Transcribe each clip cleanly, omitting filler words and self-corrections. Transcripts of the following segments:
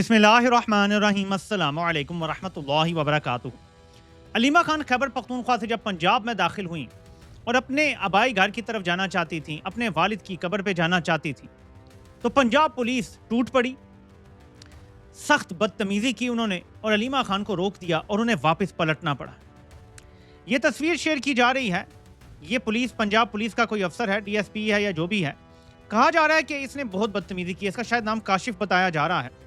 बिस्मिल्लाहिर्रहमानिर्रहीम अस्सलामु अलैकुम वरहमतुल्लाहि वबरकातुहू। अलीमा खान खैबर पख्तूनख्वा से जब पंजाब में दाखिल हुई और अपने आबाई घर की तरफ जाना चाहती थी, अपने वालिद की कब्र पे जाना चाहती थी, तो पंजाब पुलिस टूट पड़ी, सख्त बदतमीजी की उन्होंने और अलीमा खान को रोक दिया और उन्हें वापस पलटना पड़ा। ये तस्वीर शेयर की जा रही है। ये पुलिस, पंजाब पुलिस का कोई अफसर है, डीएसपी है या जो भी है, कहा जा रहा है कि इसने बहुत बदतमीजी की। इसका शायद नाम काशिफ बताया जा रहा है।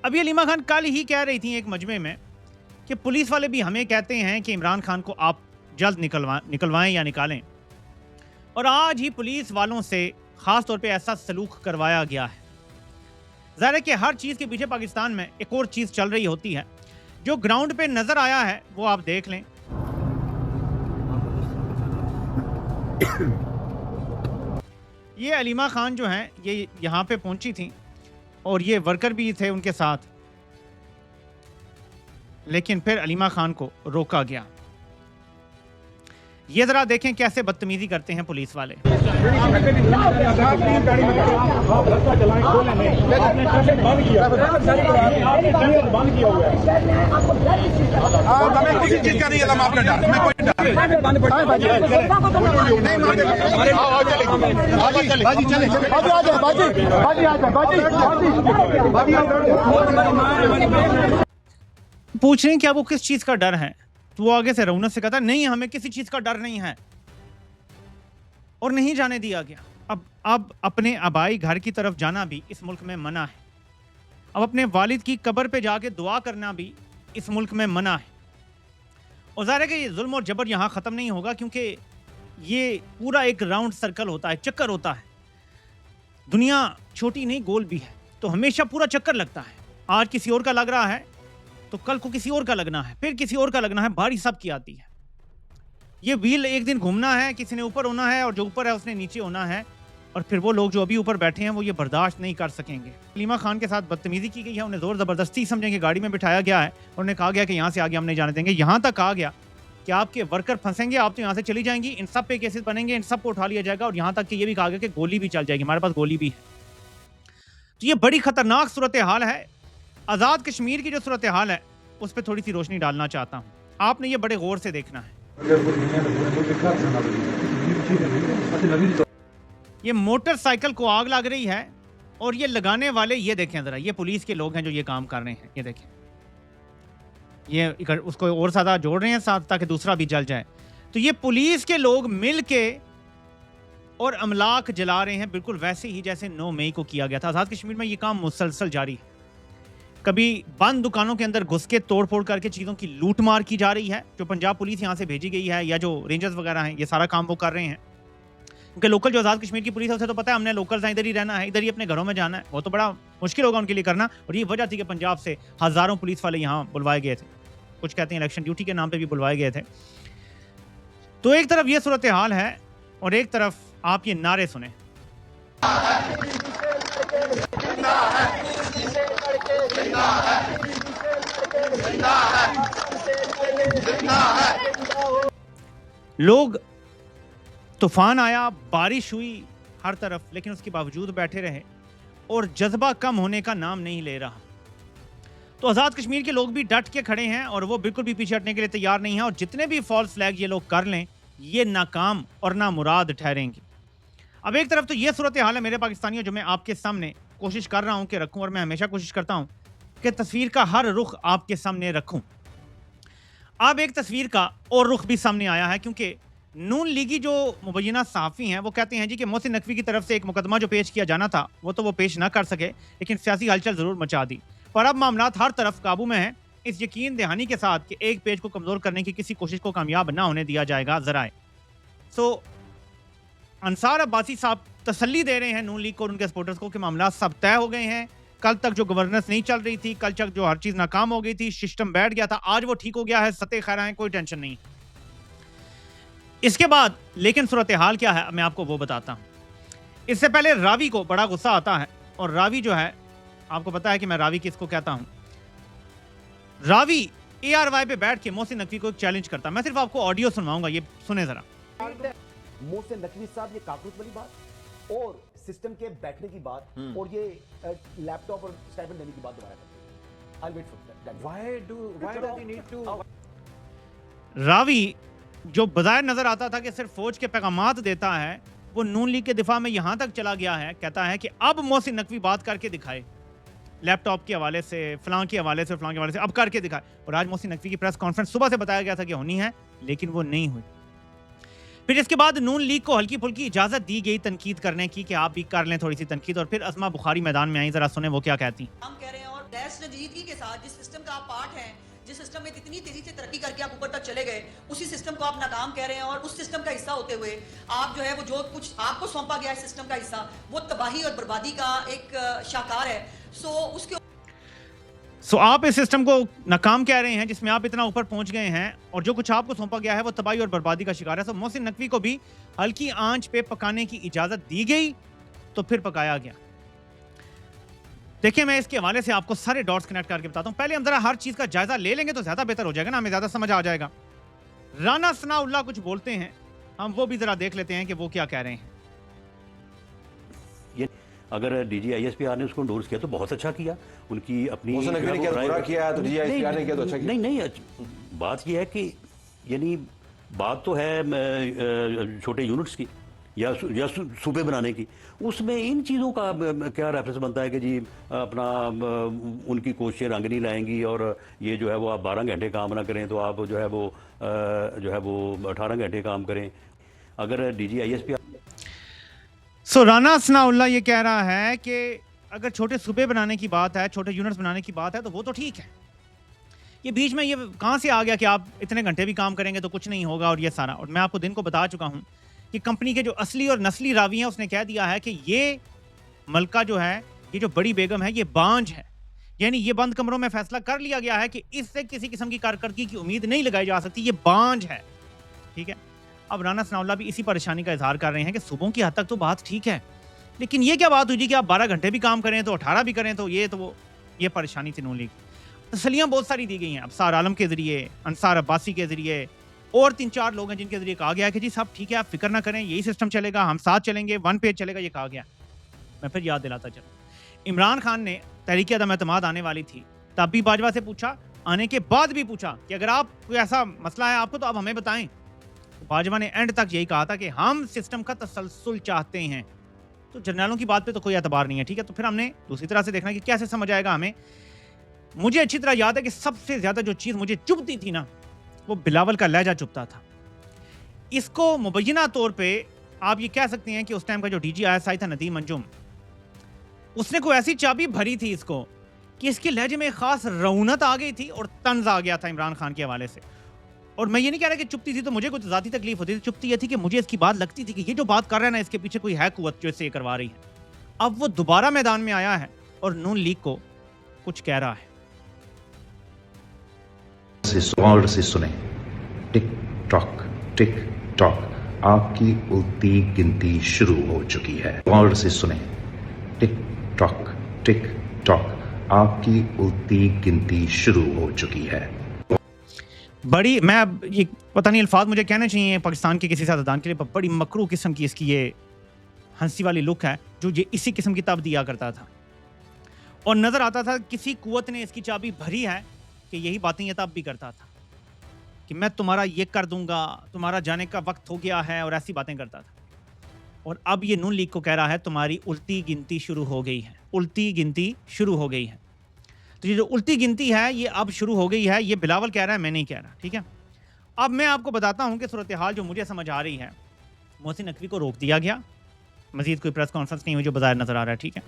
अभी अलीमा खान कल ही कह रही थी एक मजमे में कि पुलिस वाले भी हमें कहते हैं कि इमरान खान को आप जल्द निकलवाएं या निकालें, और आज ही पुलिस वालों से ख़ास तौर पे ऐसा सलूक करवाया गया है। ज़ाहिर है कि हर चीज़ के पीछे पाकिस्तान में एक और चीज़ चल रही होती है। जो ग्राउंड पे नज़र आया है वो आप देख लें। ये अलीमा खान जो हैं ये यहाँ पे पहुंची थी और ये वर्कर भी थे उनके साथ, लेकिन फिर अलीमा खान को रोका गया। ये जरा देखें कैसे बदतमीजी करते हैं पुलिस वाले। पूछ रहे हैं कि आपको किस चीज का डर है, तो वो आगे से रौनक से कहता नहीं, हमें किसी चीज का डर नहीं है, और नहीं जाने दिया गया। अब अपने आबाई घर की तरफ जाना भी इस मुल्क में मना है। अब अपने वालिद की कब्र पे जाके दुआ करना भी इस मुल्क में मना है। और ज़ाहिर है कि ये जुल्म और जबर यहाँ ख़त्म नहीं होगा, क्योंकि ये पूरा एक राउंड सर्कल होता है, चक्कर होता है। दुनिया छोटी नहीं गोल भी है, तो हमेशा पूरा चक्कर लगता है। आज किसी और का लग रहा है तो कल को किसी और का लगना है, फिर किसी और का लगना है, बारी सब की आती है। ये व्हील एक दिन घूमना है, किसी ने ऊपर होना है और जो ऊपर है उसने नीचे होना है, और फिर वो लोग जो अभी ऊपर बैठे हैं वो ये बर्दाश्त नहीं कर सकेंगे। अलीमा खान के साथ बदतमीजी की गई है, उन्हें जोर ज़बरदस्ती समझें कि गाड़ी में बिठाया गया है और उन्हें कहा गया कि यहाँ से आगे हम नहीं जाने देंगे। यहाँ तक कहा गया कि आपके वर्कर फंसेंगे, आप तो यहाँ से चली जाएंगी, इन सब पे केसेस बनेंगे, इन सब को उठा लिया जाएगा, और यहाँ तक कि ये भी कहा गया कि गोली भी चल जाएगी, हमारे पास गोली भी है। तो ये बड़ी खतरनाक सूरत हाल है। आज़ाद कश्मीर की जो सूरत हाल है उस पर थोड़ी सी रोशनी डालना चाहता हूँ। आपने ये बड़े गौर से देखना है। ये मोटरसाइकिल को आग लग रही है और ये लगाने वाले, ये देखें जरा, ये पुलिस के लोग हैं जो ये काम कर रहे हैं। ये देखें, ये उसको और ज्यादा जोड़ रहे हैं साथ ताकि दूसरा भी जल जाए। तो ये पुलिस के लोग मिल के और अमलाक जला रहे हैं, बिल्कुल वैसे ही जैसे 9 मई को किया गया था। आज़ाद कश्मीर में ये काम मुसलसल जारी है। कभी बंद दुकानों के अंदर घुस के तोड़ फोड़ करके चीज़ों की लूट मार की जा रही है, जो पंजाब पुलिस यहाँ से भेजी गई है या जो रेंजर्स वगैरह हैं, ये सारा काम वो कर रहे हैं। क्योंकि लोकल जो आज़ाद कश्मीर की पुलिस है उसे तो पता है हमने लोकल्स हैं, इधर ही रहना है, इधर ही अपने घरों में जाना है। वो तो बड़ा मुश्किल होगा उनके लिए करना, और ये वजह थी कि पंजाब से हज़ारों पुलिस वाले यहाँ बुलवाए गए थे। कुछ कहते हैं इलेक्शन ड्यूटी के नाम पर भी बुलवाए गए थे। तो एक तरफ ये सूरत हाल है और एक तरफ आप ये नारे सुने। लोग, तूफान आया, बारिश हुई हर तरफ, लेकिन उसके बावजूद बैठे रहे और जज्बा कम होने का नाम नहीं ले रहा। तो आज़ाद कश्मीर के लोग भी डट के खड़े हैं और वो बिल्कुल भी पीछे हटने के लिए तैयार नहीं है। और जितने भी फॉल्स फ्लैग ये लोग कर लें, ये नाकाम और नामुराद ठहरेंगे। अब एक तरफ तो ये सूरत हाल है मेरे पाकिस्तानियों, जो मैं आपके सामने कोशिश कर रहा हूं कि रखूं, और मैं हमेशा कोशिश करता हूं कि तस्वीर का हर रुख आपके सामने रखूं। अब एक तस्वीर का और रुख भी सामने आया है, क्योंकि नून लीगी जो मुबैना सहाफ़ी हैं वो कहते हैं जी कि मोहसिन नकवी की तरफ से एक मुकदमा जो पेश किया जाना था वो पेश ना कर सके, लेकिन सियासी हलचल ज़रूर मचा दी। पर अब मामलात हर तरफ काबू में हैं, इस यकीन दहानी के साथ कि एक पेज को कमज़ोर करने की किसी कोशिश को कामयाब ना होने दिया जाएगा ज़राए। सो अंसार अब्बासी साहब तसल्ली दे रहे हैं नून लीग को और उनके सपोर्टर्स को कि मामला सब तय हो गए हैं। कल तक जो गवर्नेंस नहीं चल रही थी, कल तक जो हर चीज़ नाकाम हो गई थी, सिस्टम बैठ गया था, आज वो ठीक हो गया है, सते खैर है, कोई टेंशन नहीं। इसके बाद लेकिन सूरत हाल क्या है मैं आपको वो बताता हूँ। इससे पहले रावी को बड़ा गुस्सा आता है, और रावी जो है, आपको पता है कि मैं रावी किसको कहता हूँ। रावी ARY पे बैठ के मोहसिन नकवी को चैलेंज करता। मैं सिर्फ आपको ऑडियो सुनवाऊंगा, ये सुने जरा। मोहसिन नकवी साहब, ये काकरूत वाली बात, और सिस्टम के बैठने की बात और ये लैपटॉप और स्टाइपेंड देने की बात दोबारा करते हैं। I'll wait for that. Why does he need to? Ravi जो बज़ाहिर नजर आता था कि सिर्फ फौज के पैगामात देता है, वो नून लीग के दिफा में यहां तक चला गया है, कहता है कि अब मोहसिन नकवी बात करके दिखाए, लैपटॉप के हवाले से, फलां के हवाले से, फलां के हवाले से, अब करके दिखाए। और आज मोहसिन नकवी की प्रेस कॉन्फ्रेंस सुबह से बताया गया था कि होनी है, लेकिन वो नहीं हुई। फिर इसके बाद नून लीग को हल्की फुल्की इजाजत दी गई तनकीद करने की कि आप भी कर लें थोड़ी सी तनकीद, और फिर अस्मा बुखारी मैदान में आई। जरा सुने वो क्या कहती। हम कह रहे हैं और देश संजीदगी के साथ जिस सिस्टम का आप पार्ट हैं, जिस सिस्टम में इतनी तेजी से तरक्की करके आप ऊपर तक चले गए, उसी सिस्टम को आप नाकाम कह रहे हैं। और उस सिस्टम का हिस्सा होते हुए आप जो है वो जो कुछ आपको सौंपा गया है सिस्टम का हिस्सा, वो तबाही और बर्बादी का एक शाकार है। सो आप इस सिस्टम को नाकाम कह रहे हैं जिसमें आप इतना ऊपर पहुंच गए हैं, और जो कुछ आपको सौंपा गया है वो तबाही और बर्बादी का शिकार है। सो मोहसिन नकवी को भी हल्की आंच पे पकाने की इजाजत दी गई, तो फिर पकाया गया। देखिए, मैं इसके हवाले से आपको सारे डॉट्स कनेक्ट करके बताता हूं। पहले हम जरा हर चीज का जायजा ले लेंगे तो ज्यादा बेहतर हो जाएगा ना, हमें ज्यादा समझ आ जाएगा। राना सनाउल्लाह कुछ बोलते हैं, हम वो भी जरा देख लेते हैं कि वो क्या कह रहे हैं। अगर DGISPR ने उसको एंडोर्स किया तो बहुत अच्छा किया। उनकी अपनी बुरा किया तो DGISPR ने किया तो अच्छा किया। नहीं, बात यह है कि यानी बात तो है छोटे यूनिट्स की या सूबे बनाने की, उसमें इन चीज़ों का क्या रेफरेंस बनता है कि जी अपना उनकी कोशिशें रंग नहीं लाएंगी, और ये जो है वो आप 12 घंटे काम ना करें तो आप जो है वो 18 घंटे काम करें। अगर DGISPR राना सनाउल्लाह ये कह रहा है कि अगर छोटे सूबे बनाने की बात है, छोटे यूनिट्स बनाने की बात है, तो वो तो ठीक है। ये बीच में ये कहाँ से आ गया कि आप इतने घंटे भी काम करेंगे तो कुछ नहीं होगा, और ये सारा। और मैं आपको दिन को बता चुका हूँ कि कंपनी के जो असली और नस्ली रावी हैं, उसने कह दिया है कि ये मलका जो है, ये जो बड़ी बेगम है, ये बांझ है। यानी ये बंद कमरों में फैसला कर लिया गया है कि इससे किसी किस्म की कारकर्दगी की उम्मीद नहीं लगाई जा सकती, ये बांझ है। ठीक है। अब राना सनाउल्लाह भी इसी परेशानी का इजहार कर रहे हैं कि सूबों की हद तक तो बात ठीक है, लेकिन ये क्या बात हुई जी कि आप 12 घंटे भी काम करें तो 18 भी करें, तो ये परेशानी थी नून लीग। तसलियां बहुत सारी दी गई हैं, अफसार आलम के जरिए, अंसार अब्बासी के जरिए, और 3-4 लोग हैं जिनके जरिए कहा गया कि जी साहब ठीक है, आप फिक्र ना करें, यही सिस्टम चलेगा, हम साथ चलेंगे, 1 पेज चलेगा, ये कहा गया। मैं फिर याद दिलाता चलूं, इमरान खान ने तहरीक अदम एतमाद आने वाली थी, तब भी बाजवा से पूछा, आने के बाद भी पूछा कि अगर आप कोई ऐसा मसला है आपको तो आप हमें बताएं। तो बाजवा ने एंड तक यही कहा था कि हम सिस्टम का तसलसल चाहते हैं। तो जर्नलों की बात पे तो कोई एतबार नहीं है। ठीक है, तो फिर हमने दूसरी तरह से देखना कि कैसे समझ आएगा हमें। मुझे अच्छी तरह याद है कि सबसे ज्यादा जो चीज मुझे चुभती थी ना, वो बिलावल का लहजा चुभता था। इसको मुबैना तौर पे आप ये कह सकते हैं कि उस टाइम का जो DGISI था नदीम अंजुम, उसने कोई ऐसी चाबी भरी थी इसको कि इसके लहजे में खास रौनत आ गई थी और तंज आ गया था इमरान खान के हवाले से। और मैं ये नहीं कह रहा कि चुपती थी तो मुझे कुछ ज़ाती तकलीफ होती थी, चुपती ये थी कि मुझे इसकी बात लगती थी कि ये जो बात कर रहा है ना, इसके पीछे कोई है कुव्वत जो इससे ये करवा रही है। अब वो दोबारा मैदान में आया है और नून लीग को कुछ कह रहा है। गौर से सुने, टिक टॉक आपकी उल्टी गिनती शुरू हो चुकी है। गौर से सुने, टिक टॉक आपकी उल्टी गिनती शुरू हो चुकी है। बड़ी, मैं अब ये पता नहीं अल्फाज मुझे कहने चाहिए पाकिस्तान के किसी सियासतदान के लिए, बड़ी मकरू किस्म की इसकी ये हंसी वाली लुक है जो ये इसी किस्म की तब दिया करता था, और नजर आता था किसी कुव्वत ने इसकी चाबी भरी है कि यही बातें ये तब भी करता था कि मैं तुम्हारा ये कर दूंगा, तुम्हारा जाने का वक्त हो गया है, और ऐसी बातें करता था। और अब ये नून लीग को कह रहा है तुम्हारी उल्टी गिनती शुरू हो गई है, उल्टी गिनती शुरू हो गई है। तो ये जो उल्टी गिनती है ये अब शुरू हो गई है, ये बिलावल कह रहा है, मैं नहीं कह रहा। ठीक है, अब मैं आपको बताता हूं कि सूरत हाल जो मुझे समझ आ रही है, मोहसिन नकवी को रोक दिया गया, मजीद कोई प्रेस कॉन्फ्रेंस नहीं हुई जो बाजार नजर आ रहा है। ठीक है,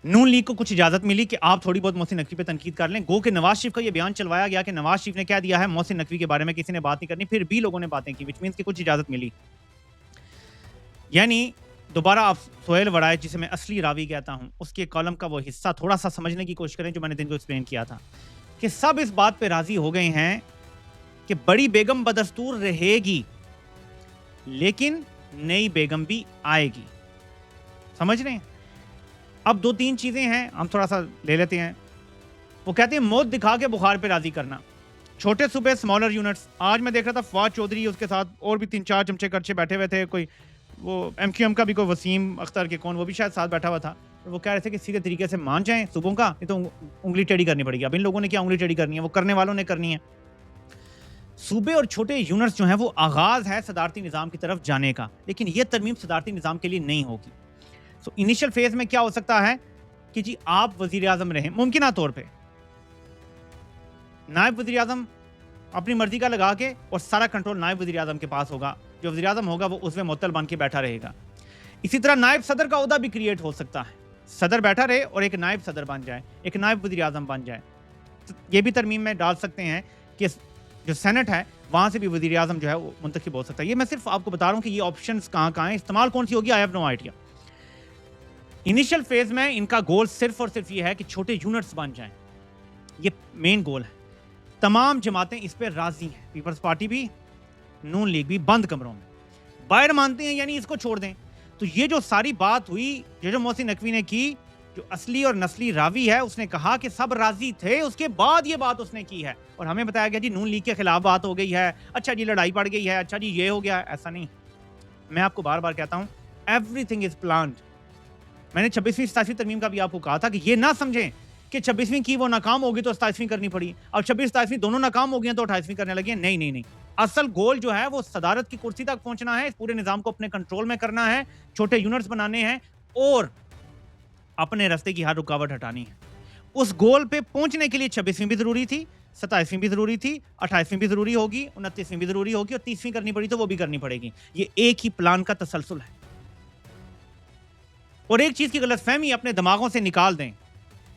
नून लीग को कुछ इजाजत मिली कि आप थोड़ी बहुत मोहसिन नकवी पे तनकीद कर लें। गो के नवाज शरीफ का ये बयान चलवाया गया कि नवाज शरीफ ने कह दिया है मोहसिन नकवी के बारे में किसी ने बात नहीं करनी, फिर भी लोगों ने बातें की, विच मीन्स कि कुछ इजाजत मिली। यानी दोबारा आप सोहेल वड़ाई, जिसे मैं असली रावी कहता हूं, उसके कॉलम का वो हिस्सा थोड़ा सा समझने की कोशिश करें जो मैंने दिन को एक्सप्लेन किया था कि सब इस बात पे राजी हो गए हैं कि बड़ी बेगम बदस्तूर रहेगी, लेकिन नई बेगम भी आएगी। समझ रहे हैं? अब 2-3 चीजें हैं, हम थोड़ा सा ले लेते हैं। वो कहते हैं मौत दिखा के बुखार पे राजी करना, छोटे सूबे स्मॉलर यूनिट्स। आज मैं देख रहा था फवाद चौधरी, उसके साथ और भी 3-4 चमचे करचे बैठे हुए थे, कोई वो MQM का भी कोई वसीम अख्तर के कौन, वो भी शायद साथ बैठा हुआ था, और वो कह रहे थे कि सीधे तरीके से मान जाएं सूबों का, नहीं तो उंगली टेढ़ी करनी पड़ेगी। अब इन लोगों ने क्या उंगली टेढ़ी करनी है, वो करने वालों ने करनी है। सूबे और छोटे यूनिट्स जो हैं वो आगाज है सदारती निज़ाम की तरफ जाने का, लेकिन ये तरमीम सदारती निज़ाम के लिए नहीं होगी। सो इनिशियल फेज में क्या हो सकता है कि जी आप वजीर आज़म रहें, मुमकिन तौर पे नायब वजीर आज़म अपनी मर्जी का लगा के, और सारा कंट्रोल नायब वजीर आज़म के पास होगा, जो वजीर आज़म होगा वो उसमें मुअत्तल बन के बैठा रहेगा। इसी तरह नायब सदर का ओहदा भी क्रिएट हो सकता है, सदर बैठा रहे और एक नायब सदर बन जाए, एक नायब वजीर आज़म बन जाए। तो ये भी तरमीम में डाल सकते हैं कि जो सेनेट है वहाँ से भी वजीर आज़म जो है वो मुंतखब हो सकता है। ये मैं सिर्फ आपको बता रहा हूँ कि ये ऑप्शंस कहाँ हैं, इस्तेमाल कौन सी होगी, I have no idea. Initial phase में इनका गोल सिर्फ और सिर्फ ये है कि छोटे यूनिट्स बन जाएं, ये मेन गोल है। तमाम जमातें इस पर राजी हैं, पीपल्स पार्टी भी, नून लीग भी, बंद कमरों में। बाहर मानते हैं यानी इसको छोड़ दें। तो ये जो सारी बात हुई, ये जो मोहसिन नकवी ने की, जो असली और नस्ली रावी है, उसने कहा कि सब राजी थे, उसके बाद ये बात उसने की है और हमें बताया गया जी नून लीग के खिलाफ बात हो गई है, अच्छा जी लड़ाई पड़ गई है, अच्छा जी ये हो गया। ऐसा नहीं, मैं आपको बार बार कहता हूँ एवरीथिंग इज प्लान्ड। मैंने 26वीं 27वीं तरमीम का भी आपको कहा था कि ये ना समझें कि 26वीं की वो नाकाम होगी तो 27वीं करनी पड़ी, और 26 27वीं दोनों नाकाम हो गई तो 28वीं करने लगी। नहीं नहीं नहीं, असल गोल जो है वो सदारत की कुर्सी तक पहुंचना है, इस पूरे निजाम को अपने कंट्रोल में करना है, छोटे यूनिट्स बनाने हैं और अपने रास्ते की हर रुकावट हटानी है। उस गोल पे पहुंचने के लिए 26वीं भी जरूरी थी, 27वीं भी जरूरी थी, 28वीं भी जरूरी होगी, 29वीं भी जरूरी होगी, और 30वीं करनी पड़ी तो वो भी करनी पड़ेगी। ये एक ही प्लान का तसलसल है। और एक चीज की गलतफहमी अपने दिमागों से निकाल दें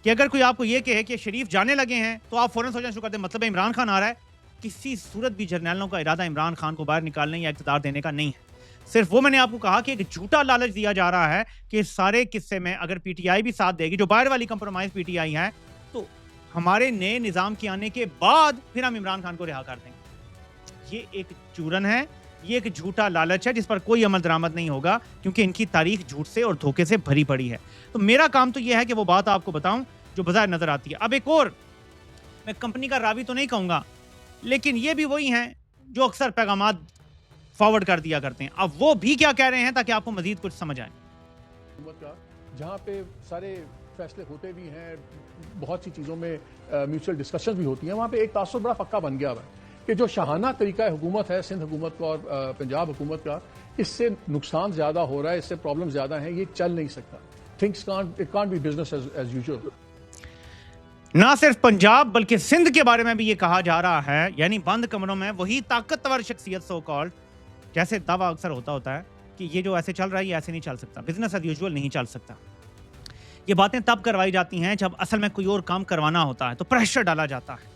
कि अगर कोई आपको ये कहे कि शरीफ जाने लगे हैं तो आप फौरन सोचना शुरू कर दें मतलब इमरान खान आ रहा है। किसी सूरत भी जर्नैलों का इरादा इमरान खान को बाहर निकालने या इक़्तिदार देने का नहीं है। सिर्फ वो मैंने आपको कहा कि एक झूठा लालच दिया जा रहा है कि इस सारे किस्से में अगर पीटीआई भी साथ देगी, जो बाहर वाली कंप्रोमाइज पीटीआई है, तो हमारे नए निज़ाम के आने के बाद फिर हम इमरान खान को रिहा कर देंगे। ये एक चूरन है, ये एक झूठा लालच है जिस पर कोई अमल दरामद नहीं होगा, क्योंकि इनकी तारीख झूठ से और धोखे से भरी पड़ी है। तो मेरा काम तो यह है कि वो बात आपको बताऊं जो बाजार नजर आती है। अब एक और, मैं कंपनी का रावी तो नहीं कहूंगा, लेकिन ये भी वही हैं जो अक्सर पैगामात फॉरवर्ड कर दिया करते हैं। अब वो भी क्या कह रहे हैं ताकि आपको मजीद कुछ समझ आए। जहाँ पे सारे फैसले होते भी हैं, बहुत सी चीज़ों में म्यूचुअल डिस्कशन भी होती हैं, वहाँ पे एक तासुर बड़ा पक्का बन गया है कि जो शाहाना तरीका हुकूमत है सिंध हुकूमत का और पंजाब हुकूमत का, इससे नुकसान ज़्यादा हो रहा है, इससे प्रॉब्लम ज़्यादा है, ये चल नहीं सकता। Things can't be business as usual. ना सिर्फ पंजाब बल्कि सिंध के बारे में भी ये कहा जा रहा है, यानी बंद कमरों में वही ताकतवर शख्सियत सो कॉल्ड, जैसे दावा अक्सर होता है कि ये जो ऐसे चल रहा है ये ऐसे नहीं चल सकता, बिजनेस एज यूजुअल नहीं चल सकता। ये बातें तब करवाई जाती हैं जब असल में कोई और काम करवाना होता है तो प्रेशर डाला जाता है।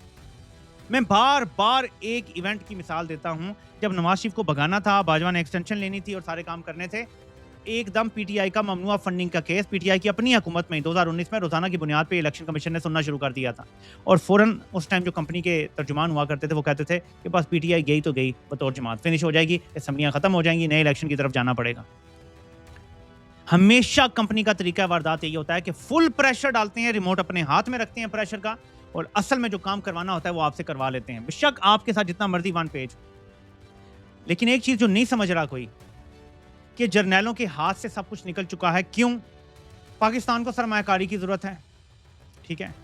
मैं बार बार एक इवेंट की मिसाल देता हूं, जब नवाज शरीफ को भगाना था, बाजवा ने एक्सटेंशन लेनी थी और सारे काम करने थे, एकदम पीटीआई का ममनुआ फंडिंग का केस पीटीआई की अपनी हुकूमत में 2019 में रोजाना की बुनियाद पे इलेक्शन कमीशन ने सुनना शुरू कर दिया था। और फौरन उस टाइम जो कंपनी के तर्जुमान हुआ करते थे वो कहते थे कि बस पीटीआई गई तो गई, बतौर जमात फिनिश हो जाएगी, असम्बलियां खत्म हो जाएंगी, नए इलेक्शन की तरफ जाना पड़ेगा। हमेशा कंपनी का तरीका वारदात यही होता है कि फुल प्रेशर डालते हैं, रिमोट अपने हाथ में रखते हैं प्रेशर का, और असल में जो काम करवाना होता है वो आपसे करवा लेते हैं, बेशक आपके साथ जितना मर्जी वन पेज। लेकिन एक चीज जो नहीं समझ रहा कोई, कि जर्नैलों के हाथ से सब कुछ निकल चुका है। क्यों? पाकिस्तान को सरमायाकारी की जरूरत है, ठीक है,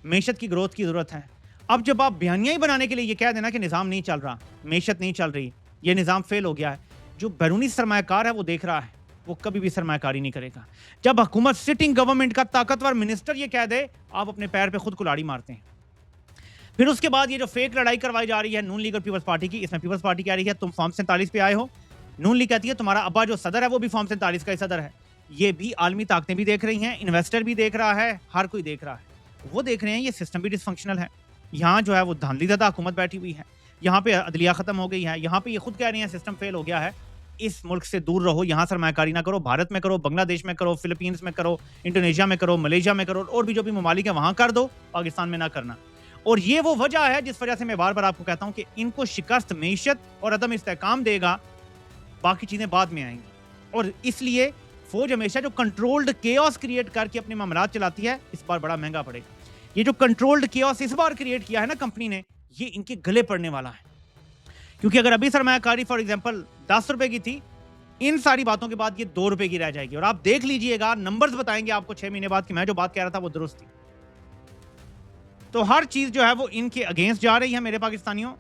मैशत की ग्रोथ की जरूरत है। अब जब आप बयानियां ही बनाने के लिए ये कह देना कि निज़ाम नहीं चल रहा, मैशत नहीं चल रही, ये निज़ाम फेल हो गया है, जो बैरूनी सरमायाकार है वो देख रहा है, वो कभी भी सरमायाकारी नहीं करेगा। जब हुकूमत सिटिंग गवर्नमेंट का ताकतवर मिनिस्टर ये कह दे, आप अपने पैर पे खुद कुल्हाड़ी मारते हैं। फिर उसके बाद ये जो फेक लड़ाई करवाई जा रही है नून लीग और पीपल्स पार्टी की, इसमें पीपल्स पार्टी कह रही है तुम फॉर्म 47 पे आए हो, नून लीग कहती है तुम्हारा अब्बा जो सदर है वो भी फॉर्म 47 का ही सदर है। ये भी आलमी ताकतें भी देख रही हैं, इन्वेस्टर भी देख रहा है, हर कोई देख रहा है। वो देख रहे हैं ये सिस्टम भी डिसफंक्शनल है, यहाँ जो है वो धांधली ज़्यादा हुकूमत बैठी हुई है, यहाँ पे अदलिया खत्म हो गई है, यहाँ पे ये खुद कह रही हैं सिस्टम फेल हो गया है, इस मुल्क से दूर रहो, यहाँ सरमायाकारी ना करो, भारत में करो, बांग्लादेश में करो, फिलीपींस में करो, इंडोनेशिया में करो, मलेशिया में करो, और भी जो भी ममालिक है वहाँ कर दो, पाकिस्तान में ना करना। और ये वो वजह है जिस वजह से मैं बार बार आपको कहता हूँ कि इनको शिकस्त मैशत और अदम इस्तेहकाम देगा, बाकी चीज़ें बाद में आएंगी। और इसलिए फौज हमेशा जो कंट्रोल्ड केओस क्रिएट करके अपने मामलात चलाती है, इस बार बड़ा महंगा पड़ेगा। ये जो कंट्रोल्ड केओस इस बार क्रिएट किया है ना कंपनी ने, ये इनके गले पड़ने वाला है। क्योंकि अगर अभी सरमायाकारी फॉर एग्जांपल 10 रुपए की थी, इन सारी बातों के बाद ये 2 रुपए की रह जाएगी। और आप देख लीजिएगा, नंबर्स बताएंगे आपको 6 महीने बाद कि मैं जो बात कह रहा था वो दुरुस्त थी। तो हर चीज जो है वो इनके अगेंस्ट जा रही है मेरे पाकिस्तानियों।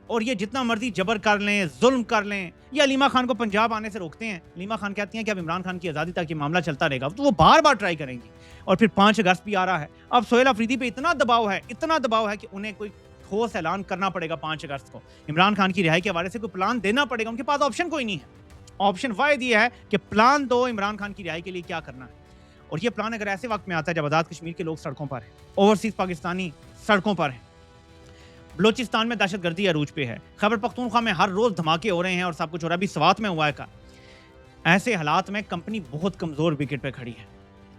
और ये जितना मर्जी जबर कर लें, जुल्म कर लें, ये अलीमा खान को पंजाब आने से रोकते हैं। अलीमा खान कहती हैं कि अब इमरान खान की आज़ादी तक ये मामला चलता रहेगा, तो वो बार बार ट्राई करेंगी। और फिर 5 अगस्त भी आ रहा है। अब सोहेल अफरीदी पे इतना दबाव है कि उन्हें कोई ठोस ऐलान करना पड़ेगा 5 अगस्त को। इमरान खान की रिहाई के हवाले से कोई प्लान देना पड़ेगा। उनके पास ऑप्शन कोई नहीं है। ऑप्शन वाहिद ये है कि प्लान दो इमरान खान की रिहाई के लिए क्या करना है। और ये प्लान अगर ऐसे वक्त में आता है जब आज़ाद कश्मीर के लोग सड़कों पर हैं, ओवरसीज पाकिस्तानी सड़कों पर हैं, बलोचिस्तान में दहशतगर्दी अरूज पे है, खैबर पख्तूनख्वा में हर रोज धमाके हो रहे हैं और सब कुछ हो रहा है, अभी स्वात में हुआ है का। ऐसे हालात में कंपनी बहुत कमजोर विकेट पे खड़ी है।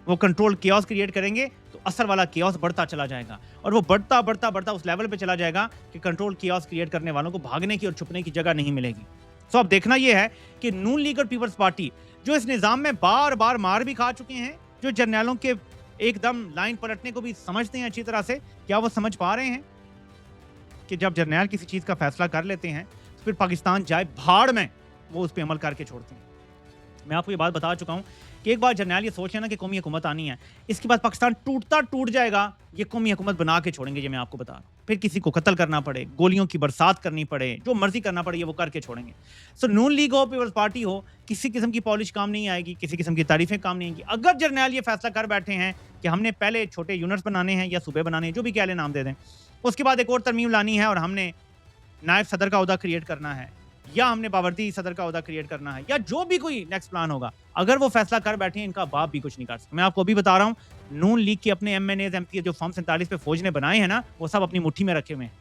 वो कंट्रोल कियोस क्रिएट करेंगे तो असर वाला कियोस बढ़ता चला जाएगा। और वो बढ़ता उस लेवल पे चला जाएगा कि कंट्रोल कियोस क्रिएट करने वालों को भागने की और छुपने की जगह नहीं मिलेगी। तो अब देखना यह है कि नून लीग और पीपल्स पार्टी जो इस निज़ाम में बार बार मार भी खा चुके हैं, जो जर्नैलों के एकदम लाइन पलटने को भी समझते हैं अच्छी तरह से, क्या वो समझ पा रहे हैं कि जब जर्नैल किसी चीज़ का फैसला कर लेते हैं तो फिर पाकिस्तान जाए भाड़ में, वो उस पर अमल करके छोड़ते हैं। मैं आपको ये बात बता चुका हूँ कि एक बार जर्नैल ये सोच लेना कि कौमी हुकूमत आनी है, इसके बाद पाकिस्तान टूट जाएगा, ये कौमी हुकूमत बना के छोड़ेंगे। ये मैं आपको बता रहा हूँ। फिर किसी को कत्ल करना पड़े, गोलियों की बरसात करनी पड़े, जो मर्जी करना पड़े, ये वो करके छोड़ेंगे। सो नून लीग हो, पीपल्स पार्टी हो, किसी किस्म की पॉलिश काम नहीं आएगी, किसी किस्म की तारीफें काम नहीं आएंगी। अगर जर्नैल ये फैसला कर बैठे हैं कि हमने पहले छोटे यूनिट्स बनाने हैं या सूबे बनाने हैं, जो भी क्या ले नाम दे दें, उसके बाद एक और तरमीम लानी है और हमने नायब सदर का ओहदा क्रिएट करना है, या हमने बावर्दी सदर का ओहदा क्रिएट करना है, या जो भी कोई नेक्स्ट प्लान होगा, अगर वो फैसला कर बैठे हैं, इनका बाप भी कुछ नहीं कर सकता। मैं आपको अभी बता रहा हूँ, नून लीग के अपने MNAs MP जो फॉर्म 47 पे फौज ने बनाए हैं ना, वो सब अपनी मुट्ठी में रखे हुए हैं।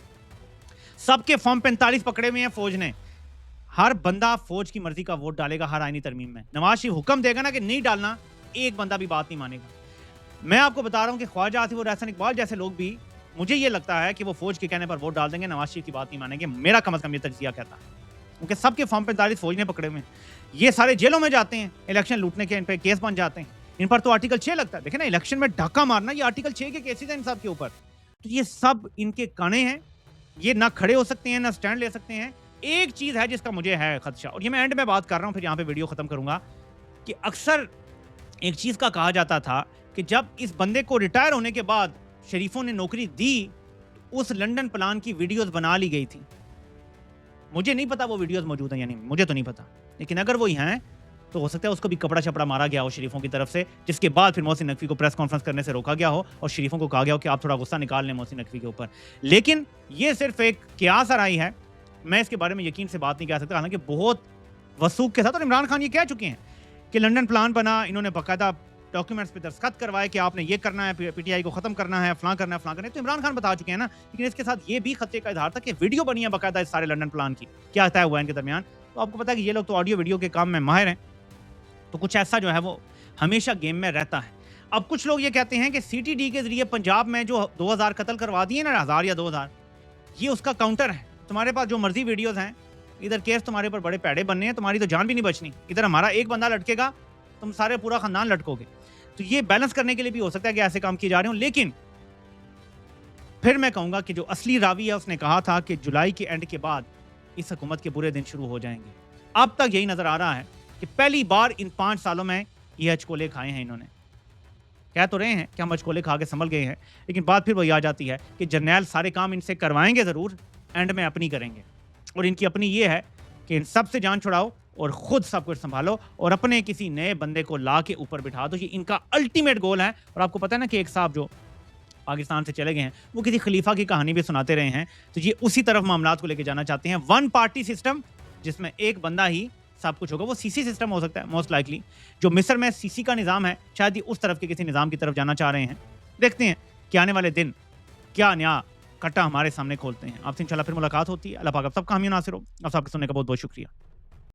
सबके फॉर्म 45 पकड़े हुए हैं फौज ने। हर बंदा फौज की मर्जी का वोट डालेगा हर आईनी तरमीम में। नवाज शरीफ हुक्म देगा ना कि नहीं डालना, एक बंदा भी बात नहीं मानेगा। मैं आपको बता रहा हूँ कि ख्वाजा आसिफ और एहसन इकबाल जैसे लोग भी, मुझे ये लगता है कि वो फौज के कहने पर वोट डाल देंगे, नवाज शरीफ की बात नहीं मानेंगे। मेरा कम अज कम ये तजिया कहता है, क्योंकि सबके फॉर्म 45 फौज ने पकड़े हुए हैं। ये सारे जेलों में जाते हैं, इलेक्शन लूटने के इन पे केस बन जाते हैं। इन पर तो आर्टिकल 6 लगता है। देखे ना, इलेक्शन में डाका मारना, ये आर्टिकल 6 के केसेस हैं इन सब के ऊपर। तो ये सब इनके काने हैं, ये ना खड़े हो सकते हैं ना स्टैंड ले सकते हैं। एक चीज है जिसका मुझे है खदशा, और ये मैं एंड में बात कर रहा हूँ, फिर यहाँ पे वीडियो खत्म करूंगा, कि अक्सर एक चीज का कहा जाता था कि जब इस बंदे को रिटायर होने के बाद शरीफों ने नौकरी दी, उस लंदन प्लान की वीडियोस बना ली गई थी। मुझे नहीं पता वो वीडियोस मौजूद हैं या नहीं, मुझे तो नहीं पता, लेकिन अगर वो हैं तो हो सकता है उसको भी कपड़ा छपड़ा मारा गया हो शरीफों की तरफ से, जिसके बाद फिर मोहसिन नकवी को प्रेस कॉन्फ्रेंस करने से रोका गया हो और शरीफों को कहा गया हो कि आप थोड़ा गुस्सा निकाल लें मोहसिन नकवी के ऊपर। लेकिन ये सिर्फ एक कियास आई है, मैं इसके बारे में यकीन से बात नहीं कह सकता। हालांकि बहुत वसूख के साथ, और इमरान खान ये कह चुके हैं कि लंदन प्लान बना, इन्होंने बाकायदा डॉक्यूमेंट्स पे दस्तखत करवाए कि आपने ये करना है, PTI को खत्म करना है, फलां करना है, तो इमरान खान बता चुके हैं ना। लेकिन इसके साथ ये भी खतरे का इजहार था कि वीडियो बनी है बाकायदा इस सारे लंदन प्लान की, क्या तय हुआ है इनके दरमियान। तो आपको पता है कि ये लोग तो ऑडियो वीडियो के काम में माहिर हैं, तो कुछ ऐसा जो है वो हमेशा गेम में रहता है। अब कुछ लोग ये कहते हैं कि CTD के जरिए पंजाब में जो 2000 कत्ल करवा दिए ना, 1000 या 2000, ये उसका काउंटर है। तुम्हारे पास जो मर्जी वीडियोस हैं, इधर केस तुम्हारे ऊपर बड़े पैड़े बनने हैं, तुम्हारी तो जान भी नहीं बचनी। इधर हमारा एक बंदा लटकेगा, तुम सारे पूरा खानदान लटकोगे। तो ये बैलेंस करने के लिए भी हो सकता है कि ऐसे काम किए जा रहे हो। लेकिन फिर मैं कहूंगा कि जो असली रावी है उसने कहा था कि जुलाई के एंड के बाद इस हुकूमत के बुरे दिन शुरू हो जाएंगे। अब तक यही नजर आ रहा है कि पहली बार इन 5 सालों में ये अचकोले खाए हैं। इन्होंने कह तो रहे हैं कि हम अचकोले खा के संभल गए हैं, लेकिन बात फिर वही आ जाती है कि जर्नैल सारे काम इनसे करवाएंगे ज़रूर, एंड में अपनी करेंगे। और इनकी अपनी ये है कि इन सब से जान छुड़ाओ और खुद सब कुछ संभालो और अपने किसी नए बंदे को ला के ऊपर बिठा दो। ये इनका अल्टीमेट गोल है। और आपको पता है ना कि एक साहब जो पाकिस्तान से चले गए हैं, वो किसी खलीफा की कहानी भी सुनाते रहे हैं। तो ये उसी तरफ मामलात को लेके जाना चाहते हैं। 1 पार्टी सिस्टम जिसमें एक बंदा ही सब कुछ होगा। वो सीसी सिस्टम हो सकता है मोस्ट लाइकली। जो मिस्र में सीसी का निज़ाम है, शायद ये उस तरफ के किसी निज़ाम की तरफ जाना चाह रहे हैं। देखते हैं कि आने वाले दिन क्या नया कट्टा हमारे सामने खोलते हैं। आपसे इंशाल्लाह फिर मुलाकात होती है। अल्लाह पाक आप सबका हामी नासिर हो। आप सबके सुनने का बहुत बहुत शुक्रिया।